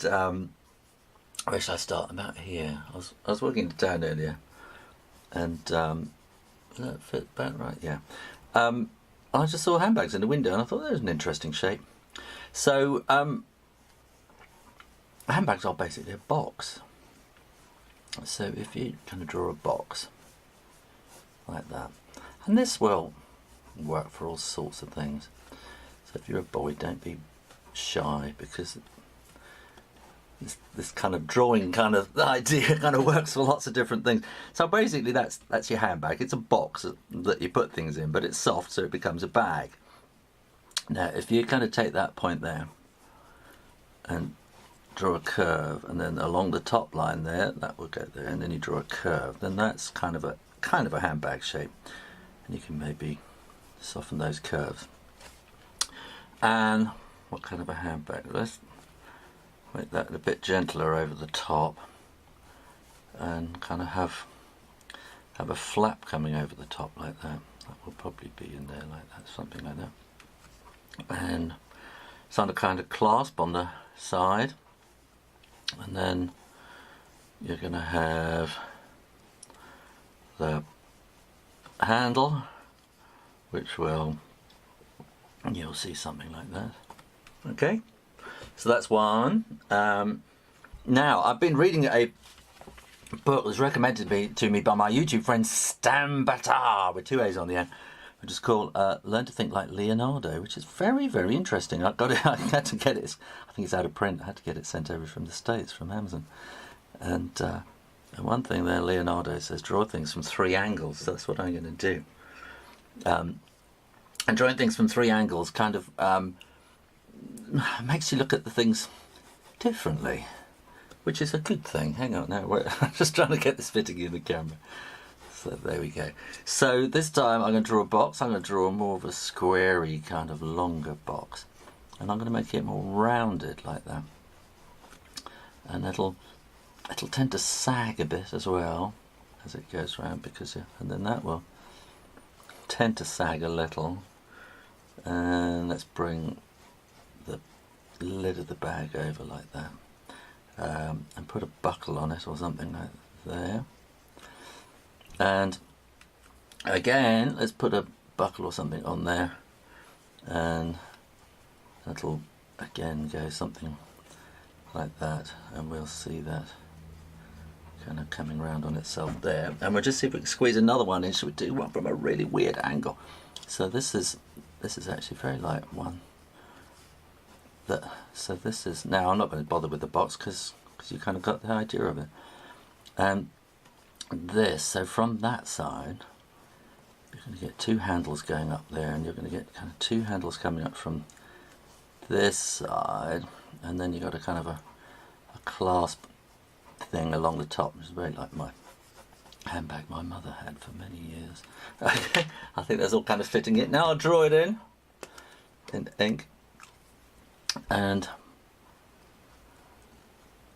And where should I start? About here. I was walking down earlier, and does that fit about right? Yeah. I just saw handbags in the window, and I thought that was an interesting shape. So handbags are basically a box. So if you kind of draw a box like that, and this will work for all sorts of things. So if you're a boy, don't be shy, because this kind of drawing kind of idea kind of works for lots of different things. So basically that's your handbag. It's a box that you put things in, but it's soft, so it becomes a bag. Now if you kind of take that point there and draw a curve, and then along the top line there, that will go there, and then you draw a curve, then that's kind of a handbag shape, and you can maybe soften those curves. And what kind of a handbag? Let's make that a bit gentler over the top, and kind of have a flap coming over the top like that. That will probably be in there like that, something like that. And some kind of clasp on the side, and then you're going to have the handle, which you'll see something like that. Okay, so that's one. Now I've been reading a book that was recommended to me by my YouTube friend Stan Batar, with 2 A's on the end, which is called Learn to Think Like Leonardo, which is very, very interesting. I had to get it. I think it's out of print. I had to get it sent over from the States, from Amazon. And one thing there, Leonardo says, draw things from 3 angles. So that's what I'm going to do. And drawing things from 3 angles kind of makes you look at the things differently, which is a good thing. Hang on now, I'm just trying to get this fitting in the camera. So there we go. So this time I'm going to draw a box. I'm going to draw more of a squarey kind of longer box, and I'm going to make it more rounded like that. And it'll tend to sag a bit as well as it goes round, because and then that will tend to sag a little. And let's bring the lid of the bag over like that, and put a buckle on it or something like there. And again, let's put a buckle or something on there, and that'll again go something like that, and we'll see that kind of coming round on itself there. And we'll just see if we can squeeze another one in. Should we do one from a really weird angle? So this is actually very light one. So this is, now I'm not going to bother with the box because you kind of got the idea of it. So from that side, you're going to get 2 handles going up there, and you're going to get kind of 2 handles coming up from this side, and then you've got a kind of a clasp thing along the top, which is very like my handbag my mother had for many years. Okay, I think that's all kind of fitting it. Now I'll draw it in ink, and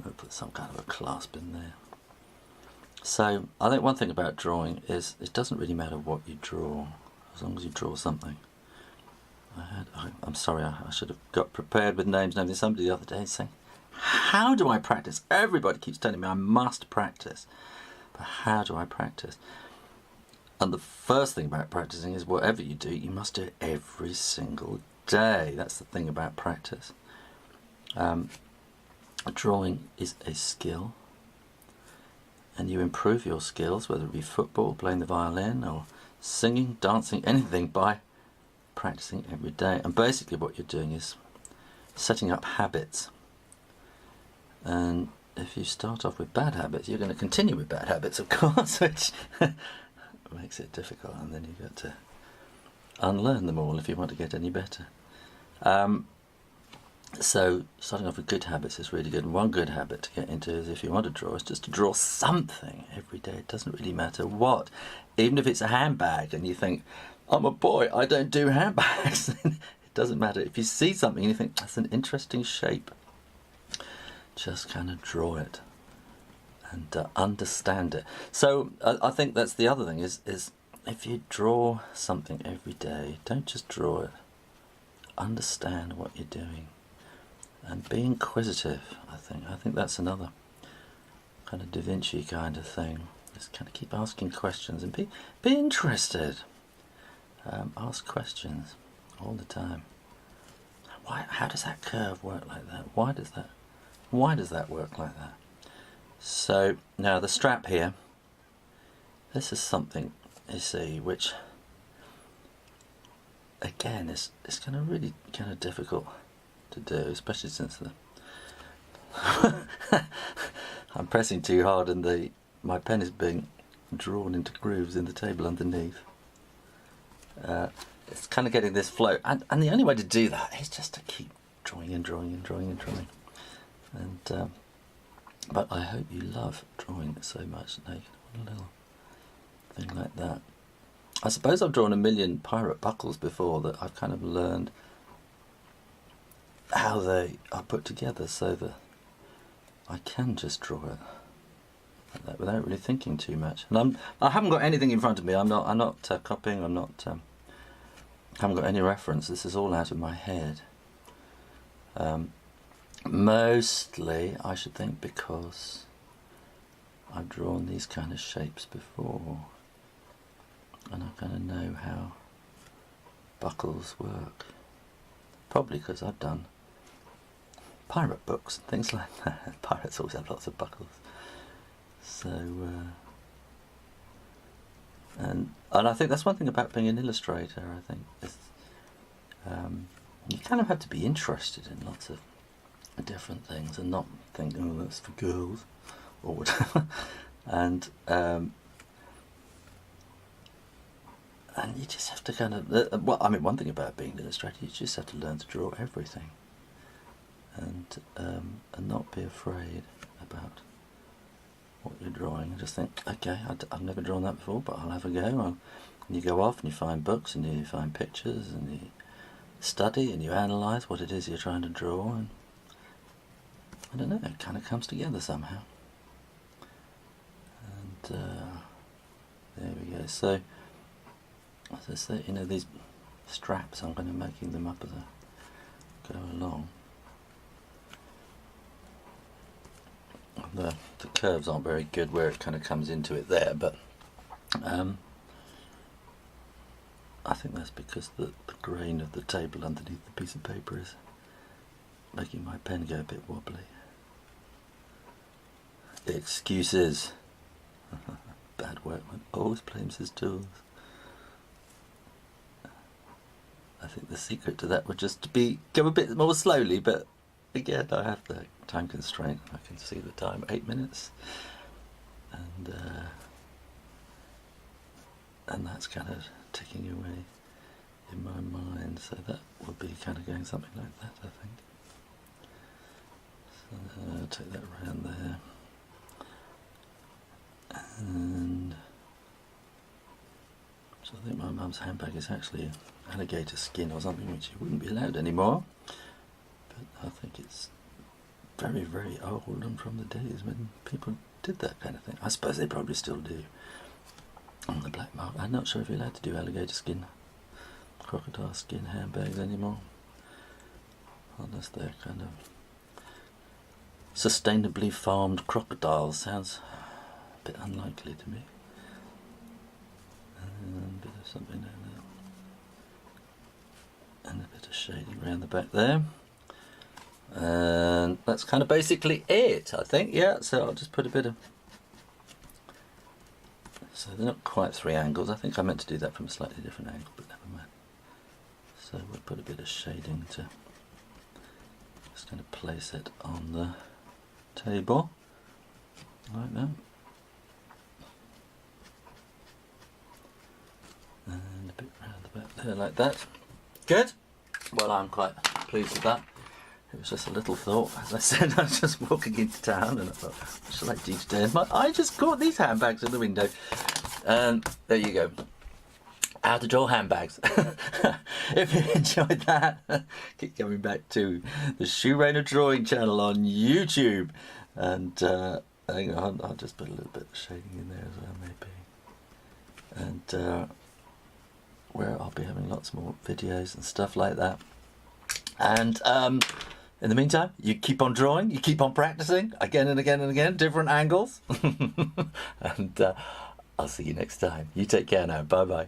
I'll put some kind of a clasp in there. So I think one thing about drawing is it doesn't really matter what you draw, as long as you draw something. I'm sorry, I should have got prepared with names. Somebody the other day saying, how do I practice? Everybody keeps telling me I must practice, but how do I practice? And the first thing about practicing is whatever you do, you must do it every single day. That's the thing about practice. Drawing is a skill, and you improve your skills, whether it be football, playing the violin, or singing, dancing, anything, by practicing every day. And basically what you're doing is setting up habits. And if you start off with bad habits, you're going to continue with bad habits, of course, which makes it difficult, and then you've got to unlearn them all if you want to get any better. So starting off with good habits is really good. And one good habit to get into is, if you want to draw, is just to draw something every day. It doesn't really matter what. Even if it's a handbag and you think, I'm a boy, I don't do handbags. It doesn't matter. If you see something and you think, that's an interesting shape, just kind of draw it and understand it. So I think that's the other thing is if you draw something every day, don't just draw it. Understand what you're doing. And be inquisitive, I think that's another kind of Da Vinci kind of thing. Just kind of keep asking questions and be interested. Ask questions all the time. How does that curve work like that? Why does that work like that? So now the strap here, this is something, you see, which again is kind of really kind of difficult to do, especially since I'm pressing too hard and my pen is being drawn into grooves in the table underneath. It's kind of getting this flow, and the only way to do that is just to keep drawing and drawing and drawing and drawing. And but I hope you love drawing it so much. Now you can have a little thing like that. I suppose I've drawn a million pirate buckles before that I've kind of learned how they are put together so that I can just draw it like that without really thinking too much. And I haven't got anything in front of me. I'm not copying. I'm not. Haven't got any reference. This is all out of my head. Mostly, I should think, because I've drawn these kind of shapes before, and I kind of know how buckles work. Probably because I've done pirate books and things like that. Pirates always have lots of buckles. So, and I think that's one thing about being an illustrator. I think is, you kind of have to be interested in lots of different things and not think, oh, that's for girls or whatever. And you just have to kind of, well, I mean, one thing about being an illustrator, you just have to learn to draw everything, and not be afraid about what you're drawing. Just think, okay, I've never drawn that before, but I'll have a go. And you go off and you find books and you find pictures and you study and you analyse what it is you're trying to draw, and I don't know, it kind of comes together somehow. And there we go. So, as I say, you know, these straps, I'm going to making them up as I go along. The curves aren't very good where it kind of comes into it there, but I think that's because the grain of the table underneath the piece of paper is making my pen go a bit wobbly. Excuses. Bad workman always blames his tools. I think the secret to that would just go a bit more slowly, but again, I have the time constraint. I can see the time, 8 minutes, and that's kind of ticking away in my mind. So that would be kind of going something like that, I think. So I'll take that round there, and so I think my mum's handbag is actually alligator skin or something, which wouldn't be allowed anymore. But I think it's very, very old and from the days when people did that kind of thing. I suppose they probably still do on the black market. I'm not sure if you're allowed to do alligator skin, crocodile skin handbags anymore, unless they're kind of sustainably farmed crocodiles. Sounds a bit unlikely to me. And a bit of something like that, and a bit of shading around the back there. And that's kind of basically it, I think. Yeah, so I'll just put a bit of, so they're not quite 3 angles. I think I meant to do that from a slightly different angle, but never mind. So we'll put a bit of shading to just going to place it on the table like that, and a bit round the back there like that. Good. Well, I'm quite pleased with that. It was just a little thought. As I said, I was just walking into town and I thought, what shall I do today? And I just caught these handbags in the window. And there you go. How to draw handbags. If you enjoyed that, keep coming back to the Shoe Rainer Drawing channel on YouTube. And hang on, I'll just put a little bit of shading in there as well, maybe. And where I'll be having lots more videos and stuff like that. And In the meantime, you keep on drawing, you keep on practicing again and again and again, different angles. And I'll see you next time. You take care now. Bye bye.